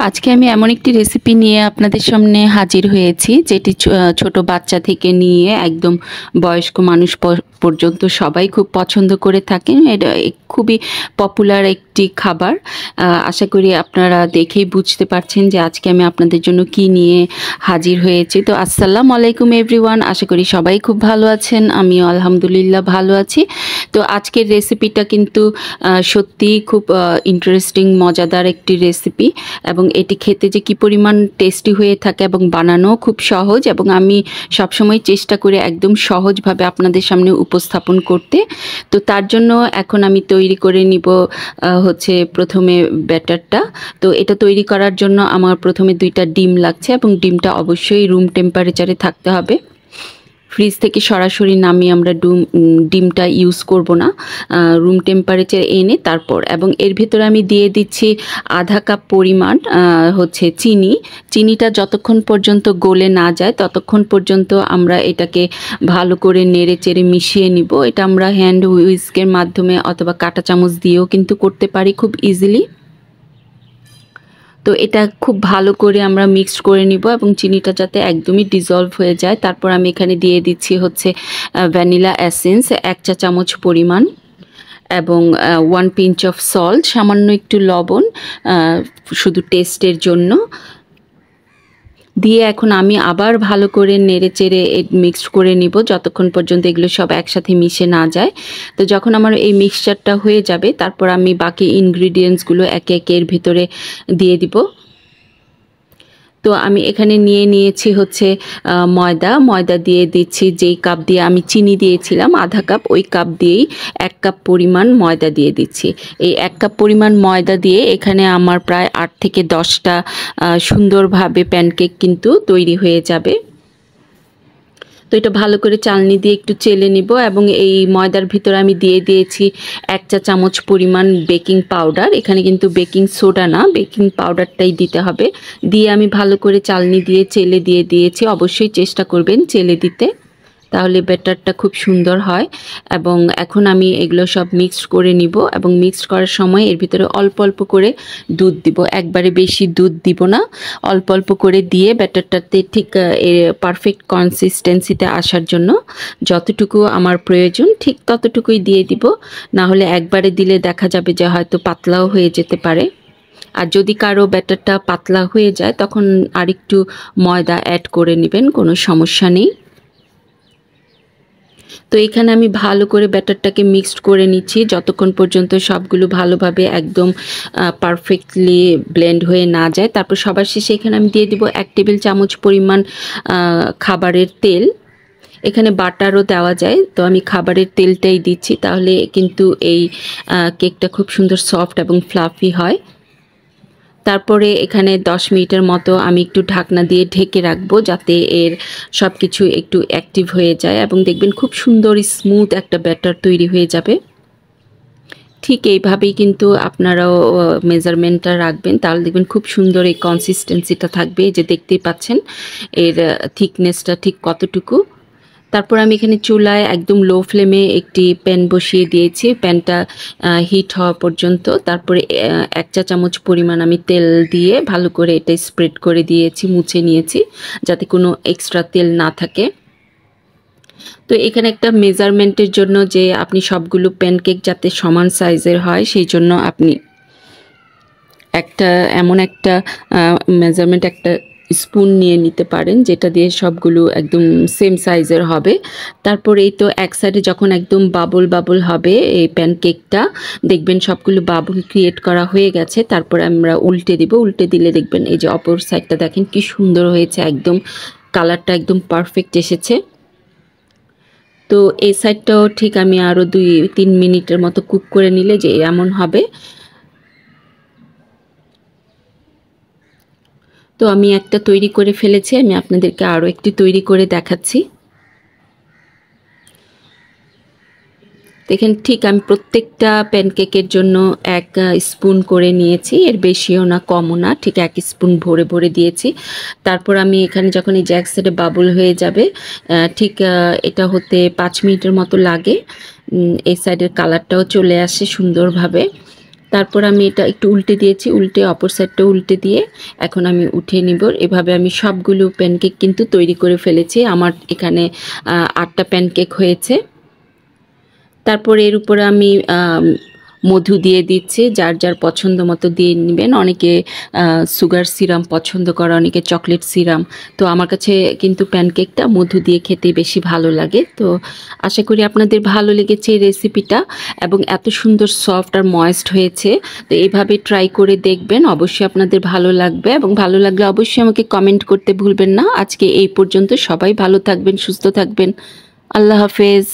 আজকে আমি এমন একটি রেসিপি নিয়ে আপনাদের সামনে হাজির হয়েছি যেটি ছোট বাচ্চা থেকে নিয়ে একদম বয়স্ক মানুষ পর্যন্ত সবাই খুব পছন্দ করে থাকেন। এটা খুবই পপুলার একটি খাবার। আশা করি আপনারা দেখেই বুঝতে পারছেন যে আজকে আমি আপনাদের জন্য কি নিয়ে হাজির হয়েছি। তো আসসালামু আলাইকুম এভরিওয়ান, আশা করি সবাই খুব ভালো আছেন, আমিও আলহামদুলিল্লাহ ভালো আছি। তো আজকের রেসিপিটা কিন্তু সত্যিই খুব ইন্টারেস্টিং মজাদার একটি রেসিপি এবং এটি খেতে যে কি পরিমাণ টেস্টি হয়ে থাকে এবং বানানো খুব সহজ, এবং আমি সবসময় চেষ্টা করি একদম সহজভাবে আপনাদের সামনে উপস্থাপন করতে। তো তার জন্য এখন আমি তৈরি করে নিব হচ্ছে প্রথমে ব্যাটারটা। তো এটা তৈরি করার জন্য আমার প্রথমে 2টা ডিম লাগছে এবং ডিমটা অবশ্যই রুম টেম্পারেচারে থাকতে হবে। ফ্রিজ থেকে সরাসরি নামিয়ে আমরা ডিমটা ইউজ করব না, রুম টেম্পারেচার এনে তারপর। এবং এর ভিতরে আমি দিয়ে দিচ্ছি আধা কাপ পরিমাণ হচ্ছে চিনিটা যতক্ষণ পর্যন্ত গলে না যায় ততক্ষণ পর্যন্ত আমরা এটাকে ভালো করে নেড়ে চেড়ে মিশিয়ে নিব। এটা আমরা হ্যান্ড হুইস্কের মাধ্যমে অথবা কাঁটা চামচ দিয়েও কিন্তু করতে পারি খুব ইজিলি। তো এটা খুব ভালো করে আমরা মিক্সড করে নিব এবং চিনিটা যাতে একদমই ডিজলভ হয়ে যায়। তারপর আমি এখানে দিয়ে দিচ্ছি হচ্ছে ভ্যানিলা এসেন্স 1 চা চামচ পরিমাণ এবং 1 পিঞ্চ অফ সল্ট, সামান্য একটু লবণ শুধু টেস্টের জন্য দিয়ে এখন আমি আবার ভালো করে নেড়ে চেড়ে মিক্সড করে নিব যতক্ষণ পর্যন্ত এগুলো সব একসাথে মিশে না যায়। তো যখন আমার এই মিক্সচারটা হয়ে যাবে তারপর আমি বাকি ইনগ্রিডিয়েন্টসগুলো একে একে এর ভিতরে দিয়ে দিব। তো আমি এখানে নিয়েছি হচ্ছে ময়দা দিয়ে দিচ্ছি। যেই কাপ দিয়ে আমি চিনি দিয়েছিলাম আধা কাপ, ওই কাপ দিয়েই 1 কাপ পরিমাণ ময়দা দিয়ে দিচ্ছি। এই 1 কাপ পরিমাণ ময়দা দিয়ে এখানে আমার প্রায় 8 থেকে 10টা সুন্দরভাবে প্যানকেক কিন্তু তৈরি হয়ে যাবে। তো এটা ভালো করে চালনি দিয়ে একটু চেলে নিব এবং এই ময়দার ভিতরে আমি দিয়ে দিয়েছি 1 চা চামচ পরিমাণ বেকিং পাউডার। এখানে কিন্তু বেকিং সোডা না, বেকিং পাউডারটাই দিতে হবে। দিয়ে আমি ভালো করে চালনি দিয়ে চেলে দিয়ে দিয়েছি। অবশ্যই চেষ্টা করবেন চেলে দিতে, তাহলে ব্যাটারটা খুব সুন্দর হয়। এবং এখন আমি এগুলো সব মিক্সড করে নিব এবং মিক্সড করার সময় এর ভিতরে অল্প অল্প করে দুধ দিব, একবারে বেশি দুধ দিব না, অল্প অল্প করে দিয়ে ব্যাটারটাতে ঠিক পারফেক্ট কনসিস্টেন্সিতে আসার জন্য যতটুকু আমার প্রয়োজন ঠিক ততটুকুই দিয়ে দিব। না হলে একবারে দিলে দেখা যাবে যে হয়তো পাতলাও হয়ে যেতে পারে। আর যদি কারো ব্যাটারটা পাতলা হয়ে যায় তখন আরেকটু ময়দা অ্যাড করে নেবেন, কোনো সমস্যা নেই। তো এখানে আমি ভালো করে ব্যাটারটাকে মিক্সড করে নিচ্ছি যতক্ষণ পর্যন্ত সবগুলো ভালোভাবে একদম পারফেক্টলি ব্লেন্ড হয়ে না যায়। তারপর সবার শেষে এখানে আমি দিয়ে দিব 1 টেবিল চামচ পরিমাণ খাবারের তেল। এখানে বাটারও দেওয়া যায়, তো আমি খাবারের তেলটাই দিচ্ছি, তাহলে কিন্তু এই কেকটা খুব সুন্দর সফট এবং ফ্লাফি হয়। তারপরে এখানে 10 মিনিটের মতো আমি একটু ঢাকনা দিয়ে ঢেকে রাখবো যাতে এর সব কিছু একটু অ্যাক্টিভ হয়ে যায় এবং দেখবেন খুব সুন্দর স্মুথ একটা ব্যাটার তৈরি হয়ে যাবে। ঠিক এইভাবেই কিন্তু আপনারাও মেজারমেন্টটা রাখবেন, তাহলে দেখবেন খুব সুন্দর এই কনসিস্টেন্সিটা থাকবে। যে দেখতেই পাচ্ছেন এর থিকনেসটা ঠিক কতটুকু। তারপর আমি এখানে চুলায় একদম লো ফ্লেমে একটি প্যান বসিয়ে দিয়েছি, প্যানটা হিট হওয়া পর্যন্ত। তারপরে 1 চা চামচ পরিমাণ আমি তেল দিয়ে ভালো করে এটা স্প্রেড করে দিয়েছি, মুছে নিয়েছি যাতে কোনো এক্সট্রা তেল না থাকে। তো এখানে একটা মেজারমেন্টের জন্য যে আপনি সবগুলো প্যানকেক যাতে সমান সাইজের হয় সেই জন্য আপনি এমন একটা মেজারমেন্ট একটা স্পুন নিয়ে নিতে পারেন যেটা দিয়ে সবগুলো একদম সেম সাইজের হবে। তারপর এই তো এক সাইডে যখন একদম বাবল হবে এই প্যানকেকটা, দেখবেন সবগুলো বাবল ক্রিয়েট করা হয়ে গেছে। তারপর আমরা উল্টে দিব, উল্টে দিলে দেখবেন এই যে অপর সাইডটা দেখেন কি সুন্দর হয়েছে, একদম কালারটা একদম পারফেক্ট এসেছে। তো এই সাইডটাও ঠিক আমি আরও 2-3 মিনিটের মতো কুক করে নিলে যে এমন হবে। তো আমি একটা তৈরি করে ফেলেছি, আমি আপনাদেরকে আরও একটি তৈরি করে দেখাচ্ছি। দেখেন ঠিক আমি প্রত্যেকটা প্যানকেকের জন্য 1 স্পুন করে নিয়েছি, এর বেশিও না কমও না, ঠিক 1 স্পুন ভরে ভরে দিয়েছি। তারপর আমি এখানে যখন এই যে এক সাইডে বাবল হয়ে যাবে ঠিক এটা হতে 5 মিনিটের মতো লাগে, এই সাইডের কালারটাও চলে আসে সুন্দরভাবে। তারপর আমি এটা একটু উল্টে দিয়েছি, উল্টে অপর সাইডটা উল্টে দিয়ে এখন আমি উঠিয়ে নিব। এভাবে আমি সবগুলো প্যানকেক কিন্তু তৈরি করে ফেলেছি। আমার এখানে 8টা প্যানকেক হয়েছে। তারপর এর উপরে আমি মধু দিয়ে দিচ্ছি, যার যার পছন্দ মতো দিয়ে নেবেন। অনেকে সুগার সিরাম পছন্দ করে, অনেকে চকলেট সিরাম। তো আমার কাছে কিন্তু প্যানকেকটা মধু দিয়ে খেতে বেশি ভালো লাগে। তো আশা করি আপনাদের ভালো লেগেছে এই রেসিপিটা এবং এত সুন্দর সফট আর ময়েস্ট হয়েছে। তো এইভাবে ট্রাই করে দেখবেন, অবশ্যই আপনাদের ভালো লাগবে এবং ভালো লাগলে অবশ্যই আমাকে কমেন্ট করতে ভুলবেন না। আজকে এই পর্যন্ত, সবাই ভালো থাকবেন, সুস্থ থাকবেন। আল্লাহ হাফেজ।